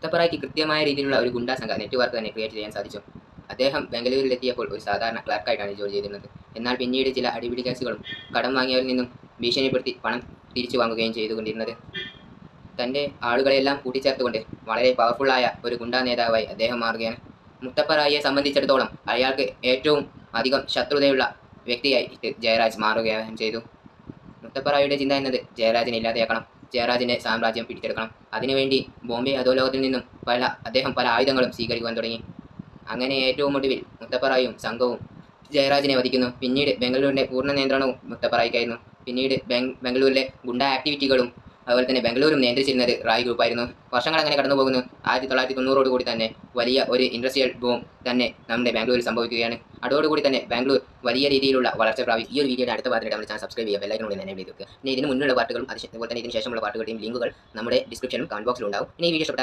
മുത്തപ്പറായിക്ക് കൃത്യമായ രീതിയിലുള്ള ഒരു ഗുണ്ടാ സംഘ നെറ്റ്വർക്ക് തന്നെ ക്രിയേറ്റ് ചെയ്യാൻ സാധിച്ചു. അദ്ദേഹം ബംഗളൂരുവിലെത്തിയപ്പോൾ ഒരു സാധാരണ ക്ലർക്കായിട്ടാണ് ജോലി ചെയ്തിരുന്നത്. എന്നാൽ പിന്നീട് ചില അടിപിടി കേസുകളും കടം വാങ്ങിയവരിൽ നിന്നും ഭീഷണിപ്പെടുത്തി പണം തിരിച്ചു വാങ്ങുകയും ചെയ്തുകൊണ്ടിരുന്നത്. തൻ്റെ ആളുകളെല്ലാം കൂട്ടിച്ചേർത്തുകൊണ്ട് വളരെ പവർഫുള്ളായ ഒരു ഗുണ്ടാ നേതാവായി അദ്ദേഹം മാറുകയാണ്. മുത്തപ്പറായിയെ സംബന്ധിച്ചിടത്തോളം അയാൾക്ക് ഏറ്റവും അധികം ശത്രുതയുള്ള വ്യക്തിയായിട്ട് ജയരാജ് മാറുകയും ചെയ്തു. മുത്തപ്പറായിയുടെ ചിന്ത എന്നത് ജയരാജിനെ ഇല്ലാതെയാക്കണം, ജയരാജിൻ്റെ സാമ്രാജ്യം പിടിച്ചെടുക്കണം. അതിനുവേണ്ടി ബോംബെ അധോലോകത്തിൽ നിന്നും അദ്ദേഹം പല ആയുധങ്ങളും സ്വീകരിക്കുവാൻ തുടങ്ങി. അങ്ങനെ ഏറ്റവും ഒടുവിൽ മുത്തപ്പറായിയും സംഘവും ജയരാജിനെ വധിക്കുന്നു. പിന്നീട് ബംഗളൂരിൻ്റെ പൂർണ്ണ നിയന്ത്രണവും മുത്തപ്പറായിക്കായിരുന്നു. പിന്നീട് ബംഗളൂരിലെ ഗുണ്ടാ ആക്ടിവിറ്റികളും അതുപോലെ തന്നെ ബംഗളൂരും നിയന്ത്രിച്ചിരുന്നത് റായ് ഗ്രൂപ്പായിരുന്നു. വർഷങ്ങൾ അങ്ങനെ കടന്നു പോകുന്നു. 1990 കൂടി തന്നെ വലിയ ഒരു ഇൻഡസ്ട്രിയൽ ബൂം തന്നെ നമ്മുടെ ബാംഗ്ലൂരിൽ സംഭവിക്കുകയാണ്. അതോടുകൂടി തന്നെ ബാംഗ്ലൂർ വലിയ രീതിയിലുള്ള വളർച്ച പ്രാപിച്ചു. ഈ ഒരു വീഡിയോയുടെ അടുത്ത ഭാഗത്ത് നമ്മുടെ ചാനൽ സബ്സ്ക്രൈബ് ചെയ്യുക, ബെല്ലൈക്കൺ കൂടി എനേബിൾ ചെയ്ത് വെക്കുക. ഇനി ഇതിന് മുന്നിലുള്ള പാട്ടുകളും അതുപോലെ തന്നെ ഇതിന് ശേഷമുള്ള പാട്ടുകളുടെയും ലിങ്കുകൾ നമ്മുടെ ഡിസ്ക്രിപ്ഷനും കമന്റ് ബോക്സിലും ഉണ്ടാവും. ഇനി ഈ വീഡിയോ ഇഷ്ടപ്പെട്ടാൽ